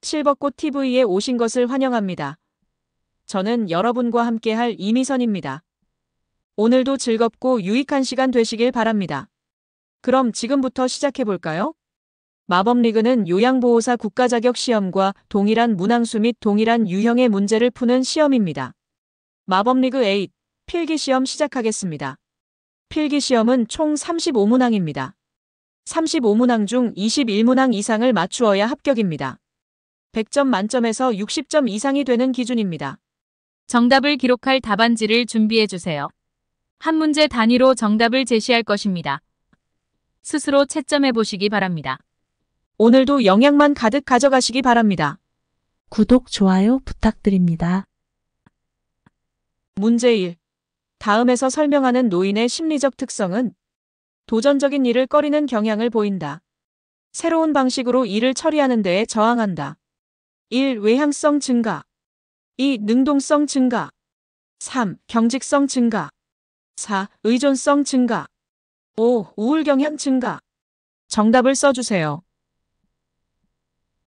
실버꽃 TV에 오신 것을 환영합니다. 저는 여러분과 함께할 이미선입니다. 오늘도 즐겁고 유익한 시간 되시길 바랍니다. 그럼 지금부터 시작해볼까요? 마법리그는 요양보호사 국가자격 시험과 동일한 문항수 및 동일한 유형의 문제를 푸는 시험입니다. 마법리그 8 필기시험 시작하겠습니다. 필기시험은 총 35문항입니다. 35문항 중 21문항 이상을 맞추어야 합격입니다. 100점 만점에서 60점 이상이 되는 기준입니다. 정답을 기록할 답안지를 준비해주세요. 한 문제 단위로 정답을 제시할 것입니다. 스스로 채점해 보시기 바랍니다. 오늘도 영양만 가득 가져가시기 바랍니다. 구독, 좋아요 부탁드립니다. 문제 1. 다음에서 설명하는 노인의 심리적 특성은 도전적인 일을 꺼리는 경향을 보인다. 새로운 방식으로 일을 처리하는 데에 저항한다. 1. 외향성 증가. 2. 능동성 증가. 3. 경직성 증가. 4. 의존성 증가. 5. 우울 경향 증가. 정답을 써주세요.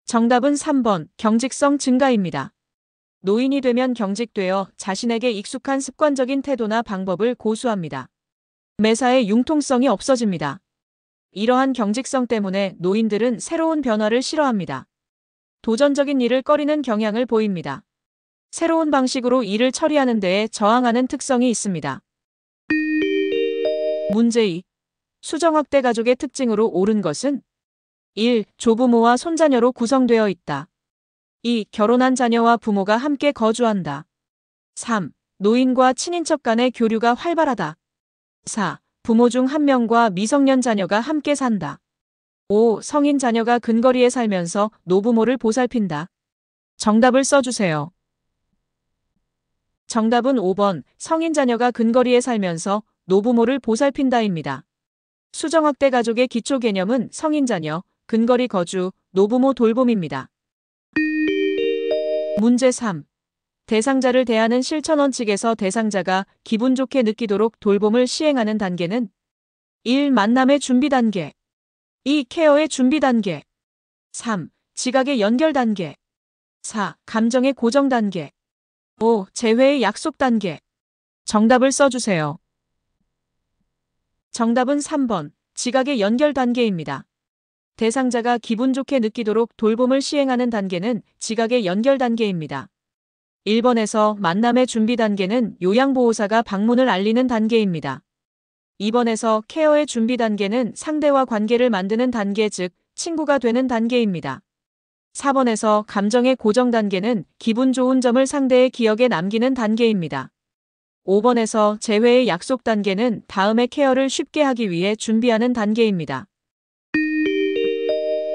정답은 3번 경직성 증가입니다. 노인이 되면 경직되어 자신에게 익숙한 습관적인 태도나 방법을 고수합니다. 매사에 융통성이 없어집니다. 이러한 경직성 때문에 노인들은 새로운 변화를 싫어합니다. 도전적인 일을 꺼리는 경향을 보입니다. 새로운 방식으로 일을 처리하는 데에 저항하는 특성이 있습니다. 문제 2. 수정확대 가족의 특징으로 옳은 것은 1. 조부모와 손자녀로 구성되어 있다. 2. 결혼한 자녀와 부모가 함께 거주한다. 3. 노인과 친인척 간의 교류가 활발하다. 4. 부모 중 한 명과 미성년 자녀가 함께 산다. 5. 성인 자녀가 근거리에 살면서 노부모를 보살핀다. 정답을 써주세요. 정답은 5번 성인 자녀가 근거리에 살면서 노부모를 보살핀다입니다. 수정확대 가족의 기초 개념은 성인 자녀, 근거리 거주, 노부모 돌봄입니다. 문제 3. 대상자를 대하는 실천 원칙에서 대상자가 기분 좋게 느끼도록 돌봄을 시행하는 단계는 1. 만남의 준비 단계. 2. 케어의 준비 단계. 3. 지각의 연결 단계. 4. 감정의 고정 단계. 5. 재회의 약속 단계. 정답을 써주세요. 정답은 3번 지각의 연결 단계입니다. 대상자가 기분 좋게 느끼도록 돌봄을 시행하는 단계는 지각의 연결 단계입니다. 1번에서 만남의 준비 단계는 요양보호사가 방문을 알리는 단계입니다. 2번에서 케어의 준비 단계는 상대와 관계를 만드는 단계 즉 친구가 되는 단계입니다. 4번에서 감정의 고정 단계는 기분 좋은 점을 상대의 기억에 남기는 단계입니다. 5번에서 재회의 약속 단계는 다음의 케어를 쉽게 하기 위해 준비하는 단계입니다.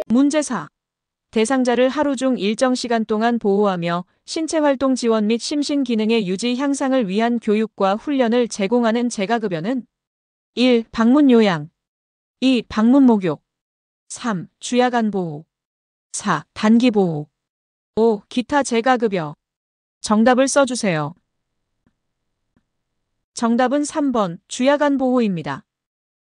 문제 4. 대상자를 하루 중 일정 시간 동안 보호하며 신체활동 지원 및 심신 기능의 유지 향상을 위한 교육과 훈련을 제공하는 재가급여는 1. 방문 요양. 2. 방문 목욕. 3. 주야간 보호. 4. 단기 보호. 5. 기타 재가급여. 정답을 써주세요. 정답은 3번 주야간 보호입니다.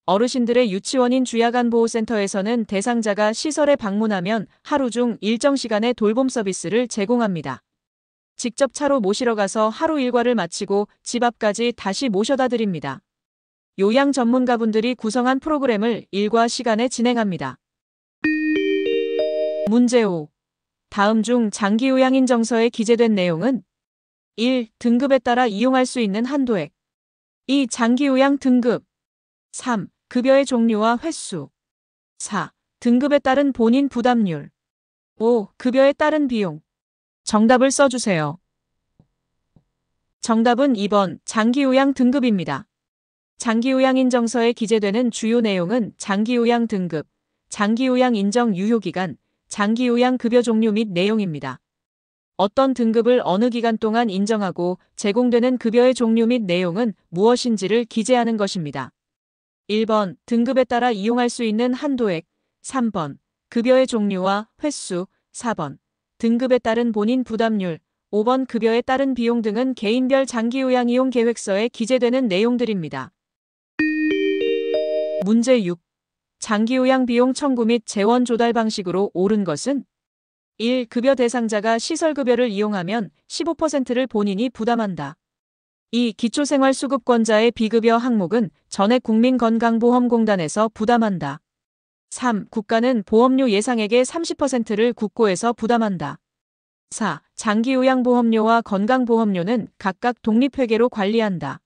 어르신들의 유치원인 주야간 보호센터에서는 대상자가 시설에 방문하면 하루 중 일정 시간의 돌봄 서비스를 제공합니다. 직접 차로 모시러 가서 하루 일과를 마치고 집 앞까지 다시 모셔다 드립니다. 요양 전문가분들이 구성한 프로그램을 일과 시간에 진행합니다. 문제 5. 다음 중 장기요양인정서에 기재된 내용은 1. 등급에 따라 이용할 수 있는 한도액. 2. 장기요양 등급. 3. 급여의 종류와 횟수. 4. 등급에 따른 본인 부담률. 5. 급여에 따른 비용. 정답을 써주세요. 정답은 2번 장기요양 등급입니다. 장기요양인정서에 기재되는 주요 내용은 장기요양 등급, 장기요양 인정 유효기간, 장기요양 급여 종류 및 내용입니다. 어떤 등급을 어느 기간 동안 인정하고 제공되는 급여의 종류 및 내용은 무엇인지를 기재하는 것입니다. 1번 등급에 따라 이용할 수 있는 한도액. 3번 급여의 종류와 횟수. 4번 등급에 따른 본인 부담률. 5번 급여에 따른 비용 등은 개인별 장기요양 이용 계획서에 기재되는 내용들입니다. 문제 6. 장기요양 비용 청구 및 재원 조달 방식으로 옳은 것은 1. 급여 대상자가 시설급여를 이용하면 15%를 본인이 부담한다. 2. 기초생활수급권자의 비급여 항목은 전액국민건강보험공단에서 부담한다. 3. 국가는 보험료 예상액의 30%를 국고에서 부담한다. 4. 장기요양보험료와 건강보험료는 각각 독립회계로 관리한다.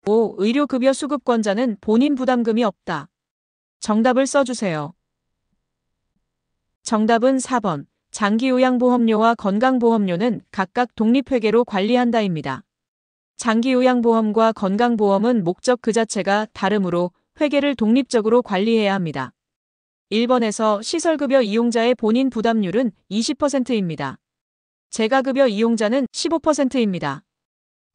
5. 의료급여 수급권자는 본인 부담금이 없다. 정답을 써주세요. 정답은 4번. 장기요양보험료와 건강보험료는 각각 독립회계로 관리한다입니다. 장기요양보험과 건강보험은 목적 그 자체가 다르므로 회계를 독립적으로 관리해야 합니다. 1번에서 시설급여 이용자의 본인 부담률은 20%입니다. 재가급여 이용자는 15%입니다.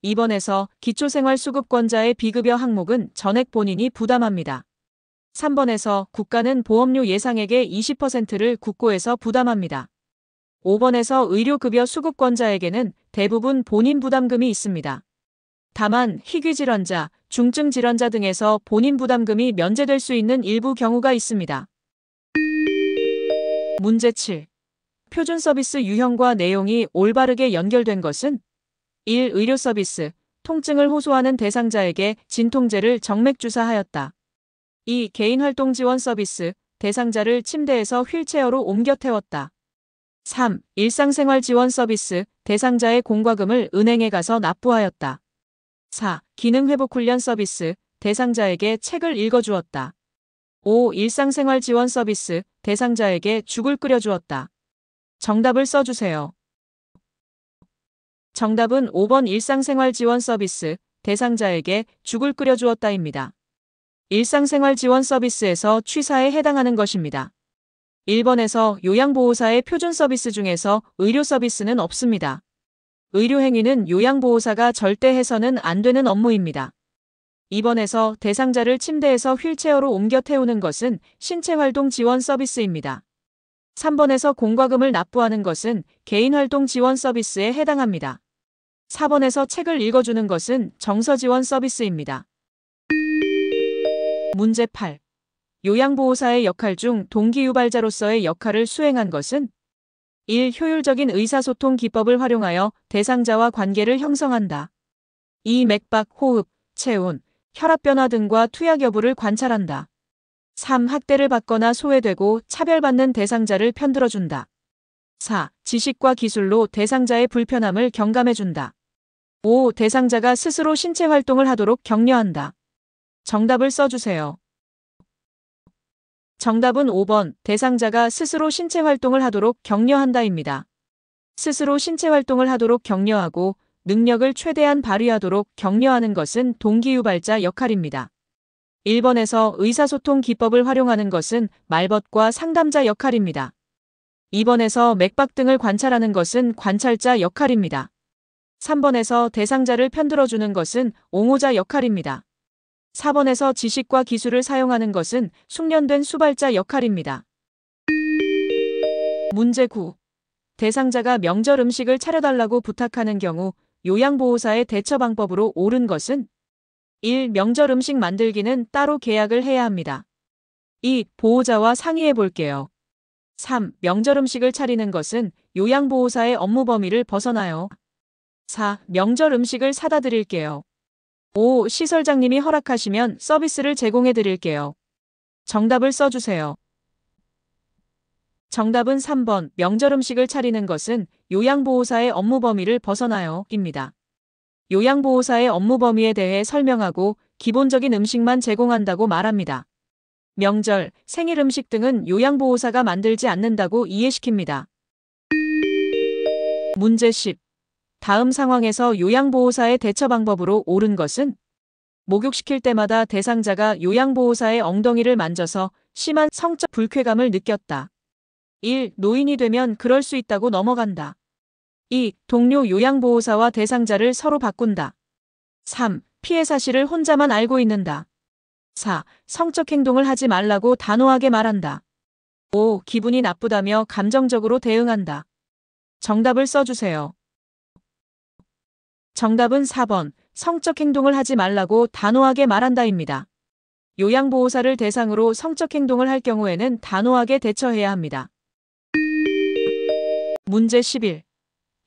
2번에서 기초생활수급권자의 비급여 항목은 전액 본인이 부담합니다. 3번에서 국가는 보험료 예상액의 20%를 국고에서 부담합니다. 5번에서 의료급여 수급권자에게는 대부분 본인 부담금이 있습니다. 다만 희귀질환자, 중증질환자 등에서 본인 부담금이 면제될 수 있는 일부 경우가 있습니다. 문제 7. 표준 서비스 유형과 내용이 올바르게 연결된 것은 1. 의료 서비스, 통증을 호소하는 대상자에게 진통제를 정맥주사하였다. 2. 개인활동 지원 서비스, 대상자를 침대에서 휠체어로 옮겨 태웠다. 3. 일상생활 지원 서비스, 대상자의 공과금을 은행에 가서 납부하였다. 4. 기능회복 훈련 서비스, 대상자에게 책을 읽어주었다. 5. 일상생활 지원 서비스, 대상자에게 죽을 끓여주었다. 정답을 써주세요. 정답은 5번 일상생활 지원 서비스, 대상자에게 죽을 끓여주었다입니다. 일상생활 지원 서비스에서 취사에 해당하는 것입니다. 1번에서 요양보호사의 표준 서비스 중에서 의료 서비스는 없습니다. 의료행위는 요양보호사가 절대 해서는 안 되는 업무입니다. 2번에서 대상자를 침대에서 휠체어로 옮겨 태우는 것은 신체활동 지원 서비스입니다. 3번에서 공과금을 납부하는 것은 개인활동 지원 서비스에 해당합니다. 4번에서 책을 읽어주는 것은 정서지원 서비스입니다. 문제 8. 요양보호사의 역할 중 동기유발자로서의 역할을 수행한 것은 1. 효율적인 의사소통 기법을 활용하여 대상자와 관계를 형성한다. 2. 맥박, 호흡, 체온, 혈압 변화 등과 투약 여부를 관찰한다. 3. 학대를 받거나 소외되고 차별받는 대상자를 편들어준다. 4. 지식과 기술로 대상자의 불편함을 경감해준다. 5. 대상자가 스스로 신체 활동을 하도록 격려한다. 정답을 써주세요. 정답은 5번 대상자가 스스로 신체 활동을 하도록 격려한다입니다. 스스로 신체 활동을 하도록 격려하고 능력을 최대한 발휘하도록 격려하는 것은 동기유발자 역할입니다. 1번에서 의사소통 기법을 활용하는 것은 말벗과 상담자 역할입니다. 2번에서 맥박 등을 관찰하는 것은 관찰자 역할입니다. 3번에서 대상자를 편들어주는 것은 옹호자 역할입니다. 4번에서 지식과 기술을 사용하는 것은 숙련된 수발자 역할입니다. 문제 9. 대상자가 명절 음식을 차려달라고 부탁하는 경우 요양보호사의 대처 방법으로 옳은 것은 1. 명절 음식 만들기는 따로 계약을 해야 합니다. 2. 보호자와 상의해 볼게요. 3. 명절 음식을 차리는 것은 요양보호사의 업무 범위를 벗어나요. 4. 명절 음식을 사다 드릴게요. 5. 시설장님이 허락하시면 서비스를 제공해 드릴게요. 정답을 써주세요. 정답은 3번 명절 음식을 차리는 것은 요양보호사의 업무 범위를 벗어나요 입니다. 요양보호사의 업무 범위에 대해 설명하고 기본적인 음식만 제공한다고 말합니다. 명절, 생일 음식 등은 요양보호사가 만들지 않는다고 이해시킵니다. 문제 10. 다음 상황에서 요양보호사의 대처 방법으로 옳은 것은 목욕시킬 때마다 대상자가 요양보호사의 엉덩이를 만져서 심한 성적 불쾌감을 느꼈다. 1. 노인이 되면 그럴 수 있다고 넘어간다. 2. 동료 요양보호사와 대상자를 서로 바꾼다. 3. 피해 사실을 혼자만 알고 있는다. 4. 성적 행동을 하지 말라고 단호하게 말한다. 5. 기분이 나쁘다며 감정적으로 대응한다. 정답을 써주세요. 정답은 4번 성적 행동을 하지 말라고 단호하게 말한다입니다. 요양보호사를 대상으로 성적 행동을 할 경우에는 단호하게 대처해야 합니다. 문제 11.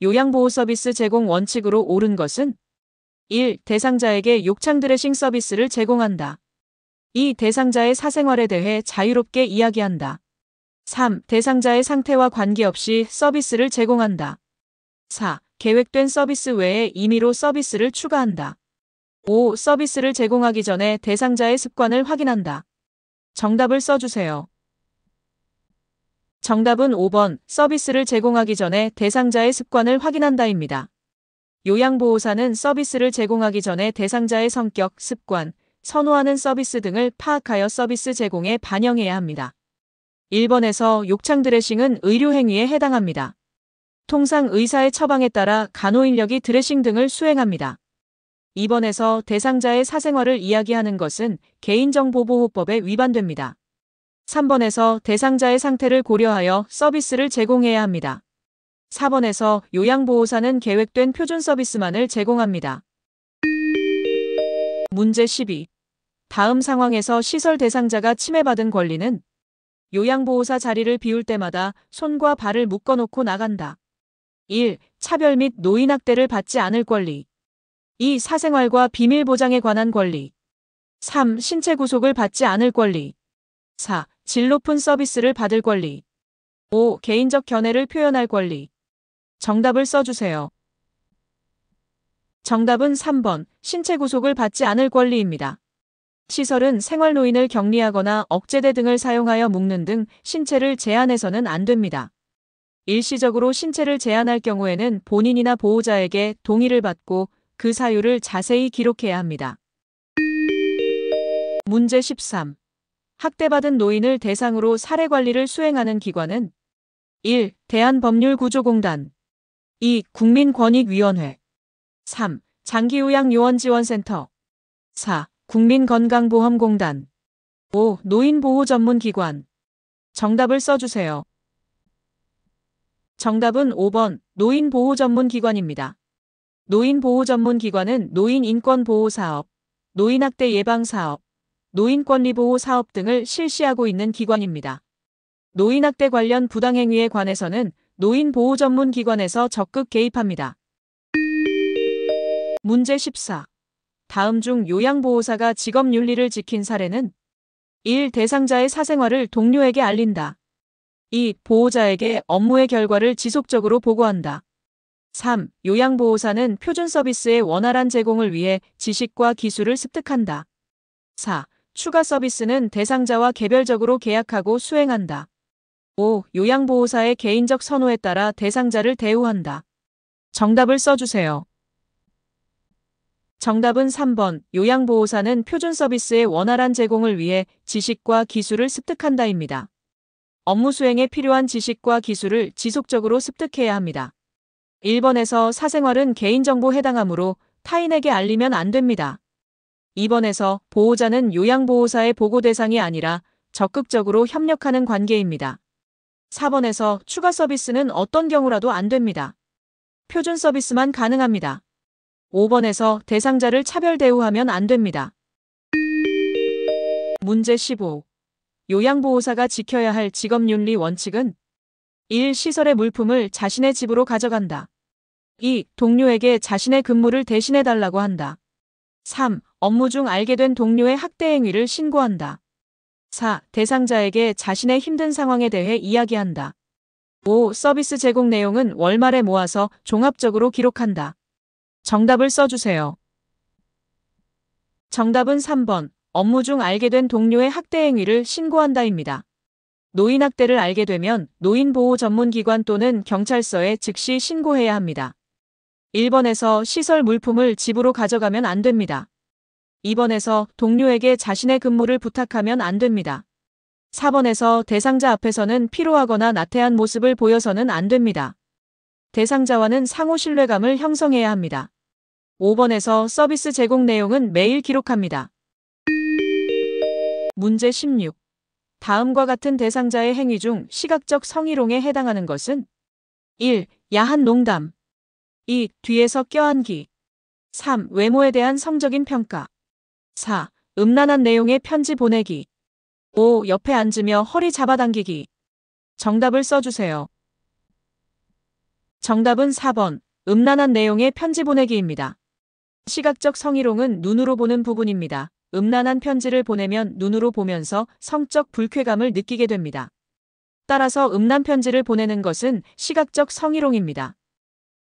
요양보호 서비스 제공 원칙으로 옳은 것은 1. 대상자에게 욕창 드레싱 서비스를 제공한다. 2. 대상자의 사생활에 대해 자유롭게 이야기한다. 3. 대상자의 상태와 관계없이 서비스를 제공한다. 4. 계획된 서비스 외에 임의로 서비스를 추가한다. 5. 서비스를 제공하기 전에 대상자의 습관을 확인한다. 정답을 써주세요. 정답은 5번 서비스를 제공하기 전에 대상자의 습관을 확인한다입니다. 요양보호사는 서비스를 제공하기 전에 대상자의 성격, 습관, 선호하는 서비스 등을 파악하여 서비스 제공에 반영해야 합니다. 1번에서 욕창 드레싱은 의료행위에 해당합니다. 통상 의사의 처방에 따라 간호인력이 드레싱 등을 수행합니다. 2번에서 대상자의 사생활을 이야기하는 것은 개인정보보호법에 위반됩니다. 3번에서 대상자의 상태를 고려하여 서비스를 제공해야 합니다. 4번에서 요양보호사는 계획된 표준 서비스만을 제공합니다. 문제 12. 다음 상황에서 시설 대상자가 침해받은 권리는 요양보호사 자리를 비울 때마다 손과 발을 묶어놓고 나간다. 1. 차별 및 노인학대를 받지 않을 권리. 2. 사생활과 비밀 보장에 관한 권리. 3. 신체 구속을 받지 않을 권리. 4. 질 높은 서비스를 받을 권리. 5. 개인적 견해를 표현할 권리. 정답을 써주세요. 정답은 3번 신체 구속을 받지 않을 권리입니다. 시설은 생활노인을 격리하거나 억제대 등을 사용하여 묶는 등 신체를 제한해서는 안 됩니다. 일시적으로 신체를 제한할 경우에는 본인이나 보호자에게 동의를 받고 그 사유를 자세히 기록해야 합니다. 문제 13. 학대받은 노인을 대상으로 사례관리를 수행하는 기관은 1. 대한법률구조공단 2. 국민권익위원회 3. 장기요양요원지원센터 4. 국민건강보험공단 5. 노인보호전문기관. 정답을 써주세요. 정답은 5번 노인보호전문기관입니다. 노인보호전문기관은 노인인권보호사업, 노인학대 예방사업, 노인권리보호사업 등을 실시하고 있는 기관입니다. 노인학대 관련 부당행위에 관해서는 노인보호전문기관에서 적극 개입합니다. 문제 14. 다음 중 요양보호사가 직업윤리를 지킨 사례는 1. 대상자의 사생활을 동료에게 알린다. 2. 보호자에게 업무의 결과를 지속적으로 보고한다. 3. 요양보호사는 표준 서비스의 원활한 제공을 위해 지식과 기술을 습득한다. 4. 추가 서비스는 대상자와 개별적으로 계약하고 수행한다. 5. 요양보호사의 개인적 선호에 따라 대상자를 대우한다. 정답을 써주세요. 정답은 3번 요양보호사는 표준 서비스의 원활한 제공을 위해 지식과 기술을 습득한다입니다. 업무 수행에 필요한 지식과 기술을 지속적으로 습득해야 합니다. 1번에서 사생활은 개인정보 해당하므로 타인에게 알리면 안 됩니다. 2번에서 보호자는 요양보호사의 보고 대상이 아니라 적극적으로 협력하는 관계입니다. 4번에서 추가 서비스는 어떤 경우라도 안 됩니다. 표준 서비스만 가능합니다. 5번에서 대상자를 차별 대우하면 안 됩니다. 문제 15. 요양보호사가 지켜야 할 직업윤리 원칙은 1. 시설의 물품을 자신의 집으로 가져간다. 2. 동료에게 자신의 근무를 대신해달라고 한다. 3. 업무 중 알게 된 동료의 학대 행위를 신고한다. 4. 대상자에게 자신의 힘든 상황에 대해 이야기한다. 5. 서비스 제공 내용은 월말에 모아서 종합적으로 기록한다. 정답을 써주세요. 정답은 3번 업무 중 알게 된 동료의 학대 행위를 신고한다입니다. 노인학대를 알게 되면 노인보호전문기관 또는 경찰서에 즉시 신고해야 합니다. 1번에서 시설 물품을 집으로 가져가면 안 됩니다. 2번에서 동료에게 자신의 근무를 부탁하면 안 됩니다. 4번에서 대상자 앞에서는 피로하거나 나태한 모습을 보여서는 안 됩니다. 대상자와는 상호 신뢰감을 형성해야 합니다. 5번에서 서비스 제공 내용은 매일 기록합니다. 문제 16. 다음과 같은 대상자의 행위 중 시각적 성희롱에 해당하는 것은 1. 야한 농담 2. 뒤에서 껴안기 3. 외모에 대한 성적인 평가 4. 음란한 내용의 편지 보내기 5. 옆에 앉으며 허리 잡아당기기. 정답을 써주세요. 정답은 4번. 음란한 내용의 편지 보내기입니다. 시각적 성희롱은 눈으로 보는 부분입니다. 음란한 편지를 보내면 눈으로 보면서 성적 불쾌감을 느끼게 됩니다. 따라서 음란 편지를 보내는 것은 시각적 성희롱입니다.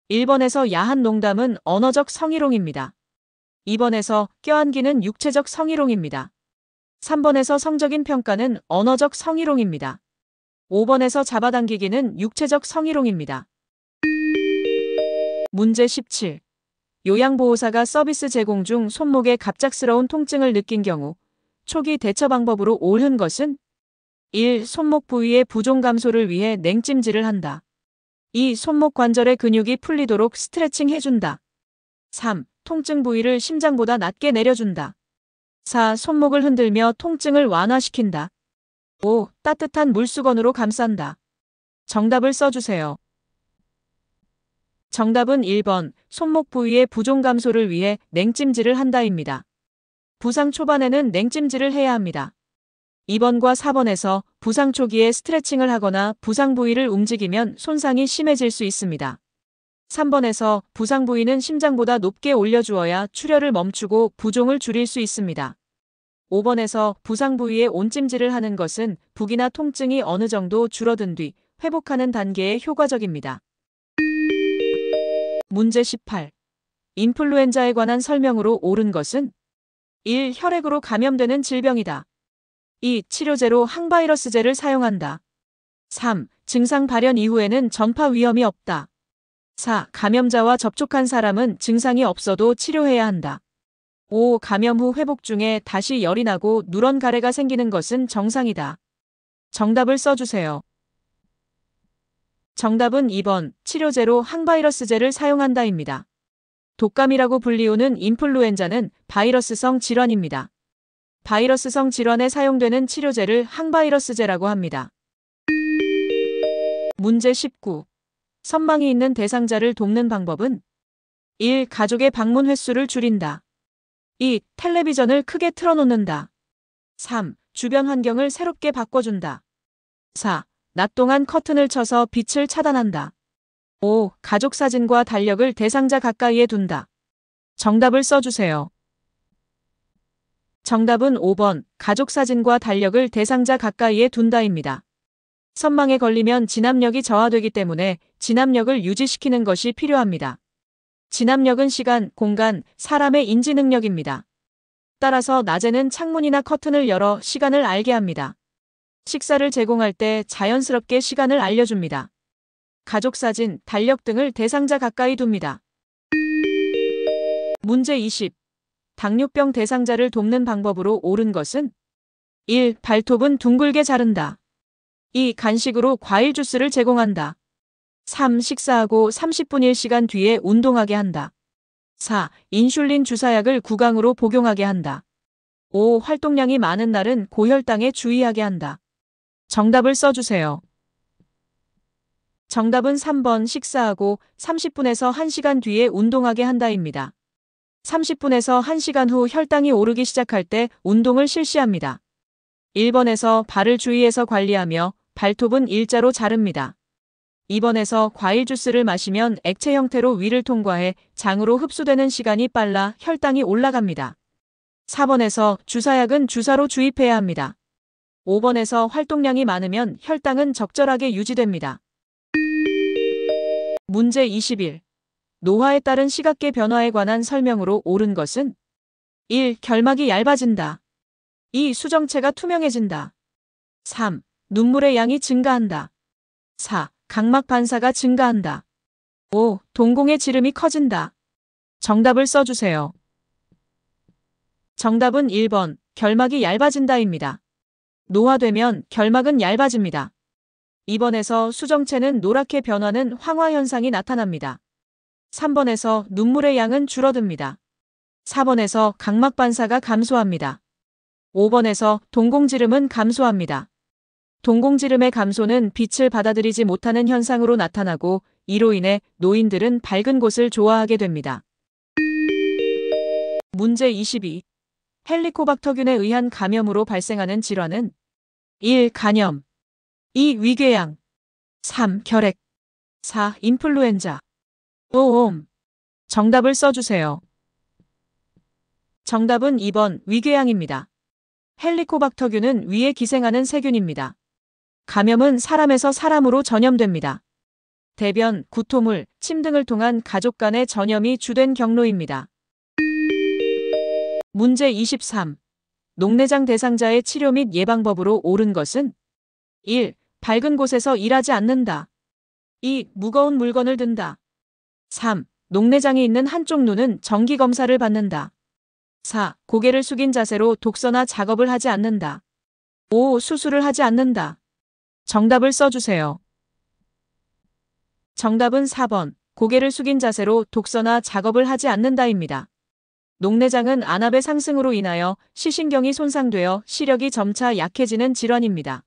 1번에서 야한 농담은 언어적 성희롱입니다. 2번에서 껴안기는 육체적 성희롱입니다. 3번에서 성적인 평가는 언어적 성희롱입니다. 5번에서 잡아당기기는 육체적 성희롱입니다. 문제 17. 요양보호사가 서비스 제공 중 손목에 갑작스러운 통증을 느낀 경우 초기 대처 방법으로 옳은 것은 1. 손목 부위의 부종 감소를 위해 냉찜질을 한다. 2. 손목 관절의 근육이 풀리도록 스트레칭 해준다. 3. 통증 부위를 심장보다 낮게 내려준다. 4. 손목을 흔들며 통증을 완화시킨다. 5. 따뜻한 물수건으로 감싼다. 정답을 써주세요. 정답은 1번, 손목 부위의 부종 감소를 위해 냉찜질을 한다입니다. 부상 초반에는 냉찜질을 해야 합니다. 2번과 4번에서 부상 초기에 스트레칭을 하거나 부상 부위를 움직이면 손상이 심해질 수 있습니다. 3번에서 부상 부위는 심장보다 높게 올려주어야 출혈을 멈추고 부종을 줄일 수 있습니다. 5번에서 부상 부위에 온찜질을 하는 것은 부기나 통증이 어느 정도 줄어든 뒤 회복하는 단계에 효과적입니다. 문제 18. 인플루엔자에 관한 설명으로 옳은 것은 1. 혈액으로 감염되는 질병이다. 2. 치료제로 항바이러스제를 사용한다. 3. 증상 발현 이후에는 전파 위험이 없다. 4. 감염자와 접촉한 사람은 증상이 없어도 치료해야 한다. 5. 감염 후 회복 중에 다시 열이 나고 누런 가래가 생기는 것은 정상이다. 정답을 써주세요. 정답은 2번, 치료제로 항바이러스제를 사용한다입니다. 독감이라고 불리우는 인플루엔자는 바이러스성 질환입니다. 바이러스성 질환에 사용되는 치료제를 항바이러스제라고 합니다. 문제 19. 선망이 있는 대상자를 돕는 방법은 1. 가족의 방문 횟수를 줄인다. 2. 텔레비전을 크게 틀어놓는다. 3. 주변 환경을 새롭게 바꿔준다. 4. 낮 동안 커튼을 쳐서 빛을 차단한다. 5. 가족 사진과 달력을 대상자 가까이에 둔다. 정답을 써주세요. 정답은 5번, 가족 사진과 달력을 대상자 가까이에 둔다입니다. 선망에 걸리면 진압력이 저하되기 때문에 진압력을 유지시키는 것이 필요합니다. 진압력은 시간, 공간, 사람의 인지 능력입니다. 따라서 낮에는 창문이나 커튼을 열어 시간을 알게 합니다. 식사를 제공할 때 자연스럽게 시간을 알려줍니다. 가족 사진, 달력 등을 대상자 가까이 둡니다. 문제 20. 당뇨병 대상자를 돕는 방법으로 옳은 것은 1. 발톱은 둥글게 자른다. 2. 간식으로 과일 주스를 제공한다. 3. 식사하고 30분 1시간 뒤에 운동하게 한다. 4. 인슐린 주사약을 구강으로 복용하게 한다. 5. 활동량이 많은 날은 고혈당에 주의하게 한다. 정답을 써주세요. 정답은 3번, 식사하고 30분에서 1시간 뒤에 운동하게 한다입니다. 30분에서 1시간 후 혈당이 오르기 시작할 때 운동을 실시합니다. 1번에서 발을 주의해서 관리하며 발톱은 일자로 자릅니다. 2번에서 과일 주스를 마시면 액체 형태로 위를 통과해 장으로 흡수되는 시간이 빨라 혈당이 올라갑니다. 4번에서 주사약은 주사로 주입해야 합니다. 5번에서 활동량이 많으면 혈당은 적절하게 유지됩니다. 문제 21. 노화에 따른 시각계 변화에 관한 설명으로 옳은 것은 1. 결막이 얇아진다. 2. 수정체가 투명해진다. 3. 눈물의 양이 증가한다. 4. 각막 반사가 증가한다. 5. 동공의 지름이 커진다. 정답을 써주세요. 정답은 1번, 결막이 얇아진다입니다. 노화되면 결막은 얇아집니다. 2번에서 수정체는 노랗게 변하는 황화 현상이 나타납니다. 3번에서 눈물의 양은 줄어듭니다. 4번에서 각막 반사가 감소합니다. 5번에서 동공지름은 감소합니다. 동공지름의 감소는 빛을 받아들이지 못하는 현상으로 나타나고 이로 인해 노인들은 밝은 곳을 좋아하게 됩니다. 문제 22. 헬리코박터균에 의한 감염으로 발생하는 질환은 1. 간염 2. 위궤양 3. 결핵 4. 인플루엔자. 5. 정답을 써주세요. 정답은 2번 위궤양입니다. 헬리코박터균은 위에 기생하는 세균입니다. 감염은 사람에서 사람으로 전염됩니다. 대변, 구토물, 침 등을 통한 가족 간의 전염이 주된 경로입니다. 문제 23. 녹내장 대상자의 치료 및 예방법으로 옳은 것은 1. 밝은 곳에서 일하지 않는다. 2. 무거운 물건을 든다. 3. 녹내장이 있는 한쪽 눈은 정기검사를 받는다. 4. 고개를 숙인 자세로 독서나 작업을 하지 않는다. 5. 수술을 하지 않는다. 정답을 써주세요. 정답은 4번. 고개를 숙인 자세로 독서나 작업을 하지 않는다입니다. 녹내장은 안압의 상승으로 인하여 시신경이 손상되어 시력이 점차 약해지는 질환입니다.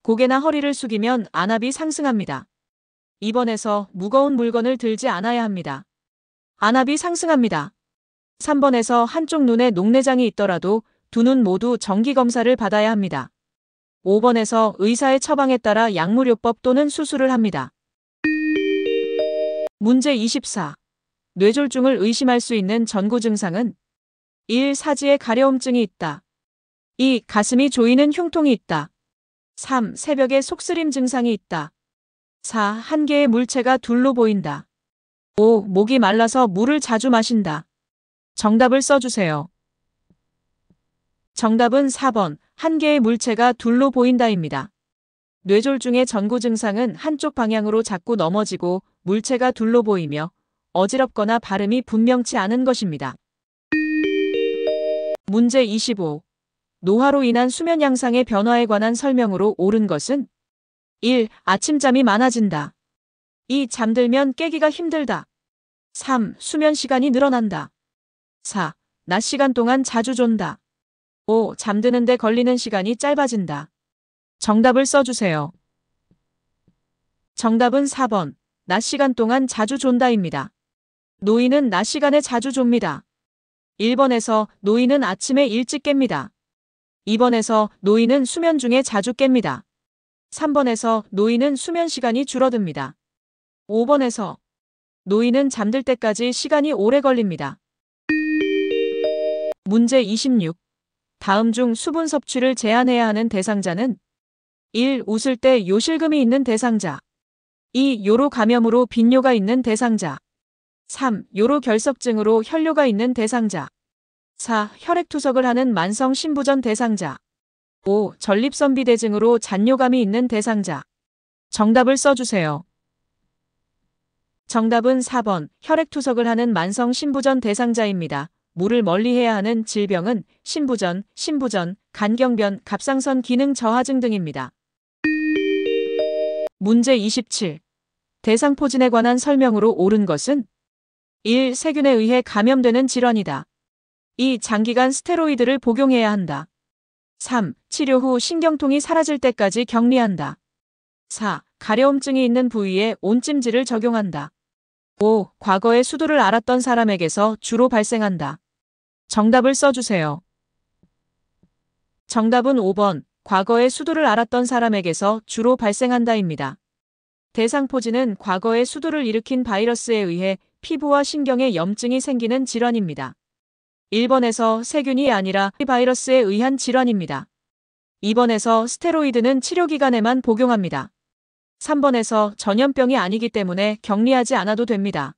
고개나 허리를 숙이면 안압이 상승합니다. 2번에서 무거운 물건을 들지 않아야 합니다. 안압이 상승합니다. 3번에서 한쪽 눈에 녹내장이 있더라도 두 눈 모두 정기검사를 받아야 합니다. 5번에서 의사의 처방에 따라 약물요법 또는 수술을 합니다. 문제 24. 뇌졸중을 의심할 수 있는 전구 증상은 1. 사지에 가려움증이 있다. 2. 가슴이 조이는 흉통이 있다. 3. 새벽에 속쓰림 증상이 있다. 4. 한 개의 물체가 둘로 보인다. 5. 목이 말라서 물을 자주 마신다. 정답을 써주세요. 정답은 4번. 한 개의 물체가 둘로 보인다입니다. 뇌졸중의 전구 증상은 한쪽 방향으로 자꾸 넘어지고 물체가 둘로 보이며 어지럽거나 발음이 분명치 않은 것입니다. 문제 25. 노화로 인한 수면 양상의 변화에 관한 설명으로 옳은 것은 1. 아침잠이 많아진다. 2. 잠들면 깨기가 힘들다. 3. 수면 시간이 늘어난다. 4. 낮 시간 동안 자주 존다. 5. 잠드는 데 걸리는 시간이 짧아진다. 정답을 써주세요. 정답은 4번. 낮 시간 동안 자주 존다입니다. 노인은 낮 시간에 자주 좁니다. 1번에서 노인은 아침에 일찍 깹니다. 2번에서 노인은 수면 중에 자주 깹니다. 3번에서 노인은 수면 시간이 줄어듭니다. 5번에서 노인은 잠들 때까지 시간이 오래 걸립니다. 문제 26. 다음 중 수분 섭취를 제한해야 하는 대상자는 1. 웃을 때 요실금이 있는 대상자. 2. 요로 감염으로 빈뇨가 있는 대상자. 3. 요로 결석증으로 혈뇨가 있는 대상자. 4. 혈액투석을 하는 만성 신부전 대상자. 5. 전립선비대증으로 잔뇨감이 있는 대상자. 정답을 써주세요. 정답은 4번. 혈액투석을 하는 만성 신부전 대상자입니다. 물을 멀리해야 하는 질병은 신부전, 간경변, 갑상선 기능 저하증 등입니다. 문제 27. 대상포진에 관한 설명으로 옳은 것은 1. 세균에 의해 감염되는 질환이다. 2. 장기간 스테로이드를 복용해야 한다. 3. 치료 후 신경통이 사라질 때까지 격리한다. 4. 가려움증이 있는 부위에 온찜질을 적용한다. 5. 과거에 수두를 앓았던 사람에게서 주로 발생한다. 정답을 써주세요. 정답은 5번. 과거에 수두를 앓았던 사람에게서 주로 발생한다입니다. 대상포진은 과거에 수두를 일으킨 바이러스에 의해 피부와 신경에 염증이 생기는 질환입니다. 1번에서 세균이 아니라 바이러스에 의한 질환입니다. 2번에서 스테로이드는 치료기간에만 복용합니다. 3번에서 전염병이 아니기 때문에 격리하지 않아도 됩니다.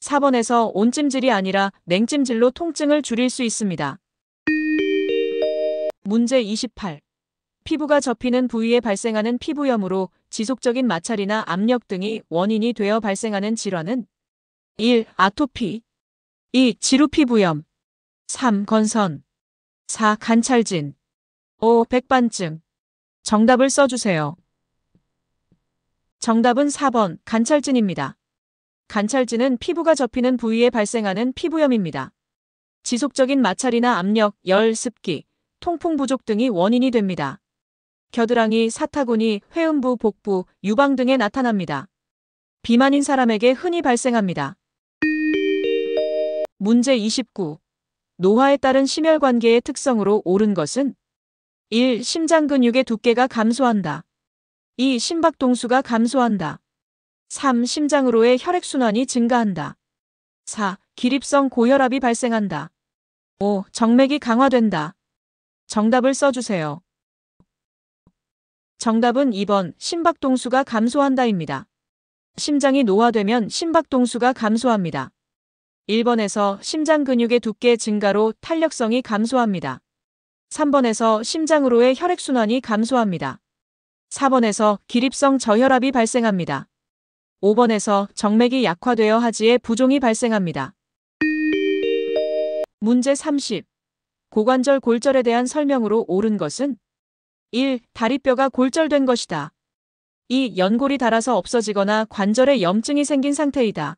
4번에서 온찜질이 아니라 냉찜질로 통증을 줄일 수 있습니다. 문제 28. 피부가 접히는 부위에 발생하는 피부염으로 지속적인 마찰이나 압력 등이 원인이 되어 발생하는 질환은 1. 아토피. 2. 지루피부염. 3. 건선. 4. 간찰진. 5. 백반증. 정답을 써주세요. 정답은 4번. 간찰진입니다. 간찰진은 피부가 접히는 부위에 발생하는 피부염입니다. 지속적인 마찰이나 압력, 열, 습기, 통풍 부족 등이 원인이 됩니다. 겨드랑이, 사타구니, 회음부, 복부, 유방 등에 나타납니다. 비만인 사람에게 흔히 발생합니다. 문제 29. 노화에 따른 심혈관계의 특성으로 옳은 것은 1. 심장 근육의 두께가 감소한다. 2. 심박동수가 감소한다. 3. 심장으로의 혈액순환이 증가한다. 4. 기립성 고혈압이 발생한다. 5. 정맥이 강화된다. 정답을 써주세요. 정답은 2번 심박동수가 감소한다입니다. 심장이 노화되면 심박동수가 감소합니다. 1번에서 심장 근육의 두께 증가로 탄력성이 감소합니다. 3번에서 심장으로의 혈액순환이 감소합니다. 4번에서 기립성 저혈압이 발생합니다. 5번에서 정맥이 약화되어 하지에 부종이 발생합니다. 문제 30. 고관절 골절에 대한 설명으로 옳은 것은 1. 다리뼈가 골절된 것이다. 2. 연골이 닳아서 없어지거나 관절에 염증이 생긴 상태이다.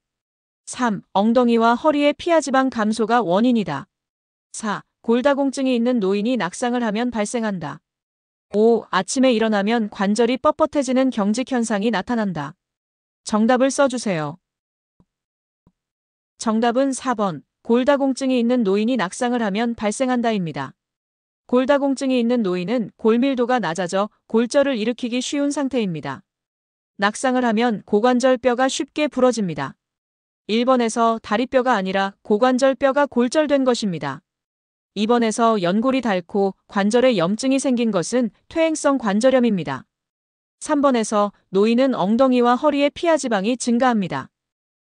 3. 엉덩이와 허리의 피하지방 감소가 원인이다. 4. 골다공증이 있는 노인이 낙상을 하면 발생한다. 5. 아침에 일어나면 관절이 뻣뻣해지는 경직 현상이 나타난다. 정답을 써주세요. 정답은 4번 골다공증이 있는 노인이 낙상을 하면 발생한다입니다. 골다공증이 있는 노인은 골밀도가 낮아져 골절을 일으키기 쉬운 상태입니다. 낙상을 하면 고관절 뼈가 쉽게 부러집니다. 1번에서 다리뼈가 아니라 고관절 뼈가 골절된 것입니다. 2번에서 연골이 닳고 관절에 염증이 생긴 것은 퇴행성 관절염입니다. 3번에서 노인은 엉덩이와 허리의 피하지방이 증가합니다.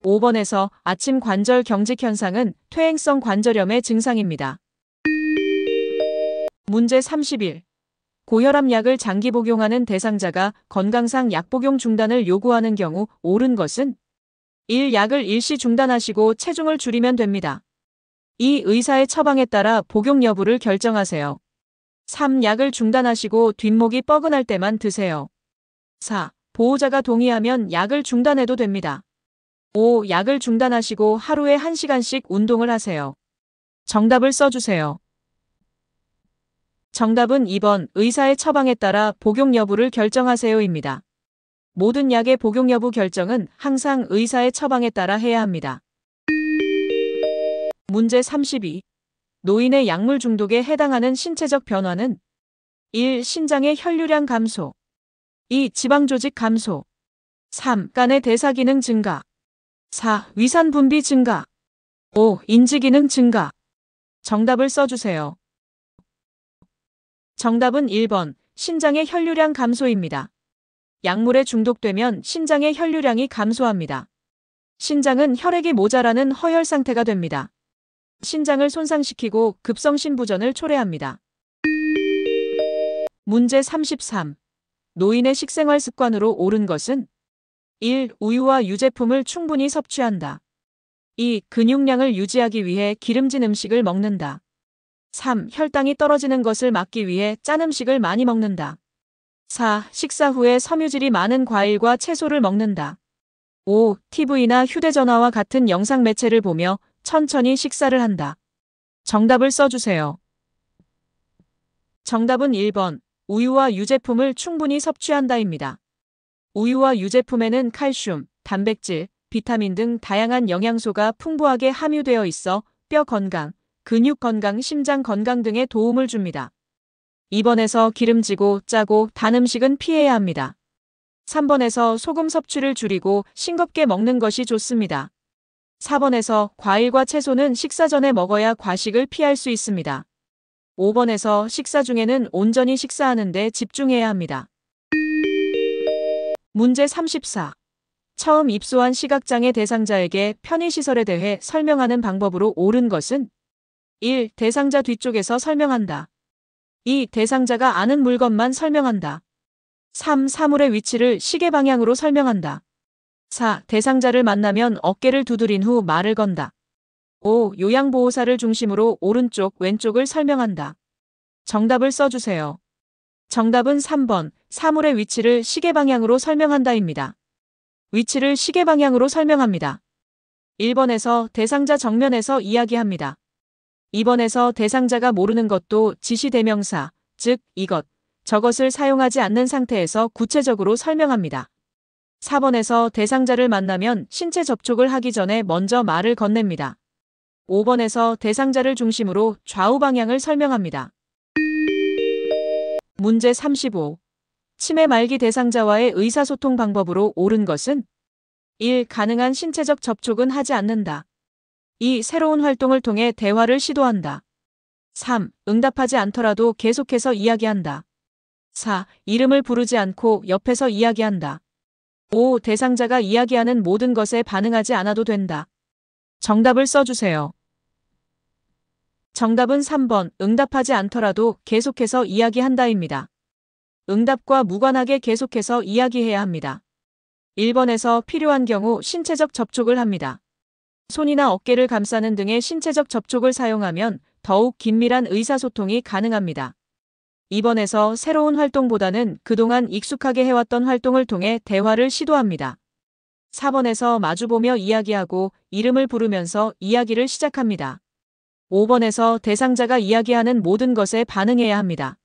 5번에서 아침 관절 경직 현상은 퇴행성 관절염의 증상입니다. 문제 31. 고혈압 약을 장기 복용하는 대상자가 건강상 약 복용 중단을 요구하는 경우 옳은 것은 1. 약을 일시 중단하시고 체중을 줄이면 됩니다. 2. 의사의 처방에 따라 복용 여부를 결정하세요. 3. 약을 중단하시고 뒷목이 뻐근할 때만 드세요. 4. 보호자가 동의하면 약을 중단해도 됩니다. 5. 약을 중단하시고 하루에 1시간씩 운동을 하세요. 정답을 써주세요. 정답은 2번 의사의 처방에 따라 복용 여부를 결정하세요입니다. 모든 약의 복용 여부 결정은 항상 의사의 처방에 따라 해야 합니다. 문제 32. 노인의 약물 중독에 해당하는 신체적 변화는 1. 신장의 혈류량 감소 2. 지방조직 감소 3. 간의 대사기능 증가 4. 위산 분비 증가 5. 인지기능 증가. 정답을 써주세요. 정답은 1번 신장의 혈류량 감소입니다. 약물에 중독되면 신장의 혈류량이 감소합니다. 신장은 혈액이 모자라는 허혈 상태가 됩니다. 신장을 손상시키고 급성심부전을 초래합니다. 문제 33. 노인의 식생활 습관으로 옳은 것은 1. 우유와 유제품을 충분히 섭취한다. 2. 근육량을 유지하기 위해 기름진 음식을 먹는다. 3. 혈당이 떨어지는 것을 막기 위해 짠 음식을 많이 먹는다. 4. 식사 후에 섬유질이 많은 과일과 채소를 먹는다. 5. TV나 휴대전화와 같은 영상 매체를 보며 천천히 식사를 한다. 정답을 써주세요. 정답은 1번 우유와 유제품을 충분히 섭취한다입니다. 우유와 유제품에는 칼슘, 단백질, 비타민 등 다양한 영양소가 풍부하게 함유되어 있어 뼈 건강, 근육 건강, 심장 건강 등에 도움을 줍니다. 2번에서 기름지고 짜고 단 음식은 피해야 합니다. 3번에서 소금 섭취를 줄이고 싱겁게 먹는 것이 좋습니다. 4번에서 과일과 채소는 식사 전에 먹어야 과식을 피할 수 있습니다. 5번에서 식사 중에는 온전히 식사하는 데 집중해야 합니다. 문제 34. 처음 입소한 시각장애 대상자에게 편의시설에 대해 설명하는 방법으로 옳은 것은 1. 대상자 뒤쪽에서 설명한다. 2. 대상자가 아는 물건만 설명한다. 3. 사물의 위치를 시계 방향으로 설명한다. 4. 대상자를 만나면 어깨를 두드린 후 말을 건다. 5. 요양보호사를 중심으로 오른쪽, 왼쪽을 설명한다. 정답을 써주세요. 정답은 3번 사물의 위치를 시계 방향으로 설명한다입니다. 위치를 시계 방향으로 설명합니다. 1번에서 대상자 정면에서 이야기합니다. 2번에서 대상자가 모르는 것도 지시대명사, 즉 이것, 저것을 사용하지 않는 상태에서 구체적으로 설명합니다. 4번에서 대상자를 만나면 신체 접촉을 하기 전에 먼저 말을 건넵니다. 5번에서 대상자를 중심으로 좌우 방향을 설명합니다. 문제 35. 치매 말기 대상자와의 의사소통 방법으로 옳은 것은 1. 가능한 신체적 접촉은 하지 않는다. 2. 새로운 활동을 통해 대화를 시도한다. 3. 응답하지 않더라도 계속해서 이야기한다. 4. 이름을 부르지 않고 옆에서 이야기한다. 5. 대상자가 이야기하는 모든 것에 반응하지 않아도 된다. 정답을 써주세요. 정답은 3번 응답하지 않더라도 계속해서 이야기한다입니다. 응답과 무관하게 계속해서 이야기해야 합니다. 1번에서 필요한 경우 신체적 접촉을 합니다. 손이나 어깨를 감싸는 등의 신체적 접촉을 사용하면 더욱 긴밀한 의사소통이 가능합니다. 2번에서 새로운 활동보다는 그동안 익숙하게 해왔던 활동을 통해 대화를 시도합니다. 4번에서 마주보며 이야기하고 이름을 부르면서 이야기를 시작합니다. 5번에서 대상자가 이야기하는 모든 것에 반응해야 합니다.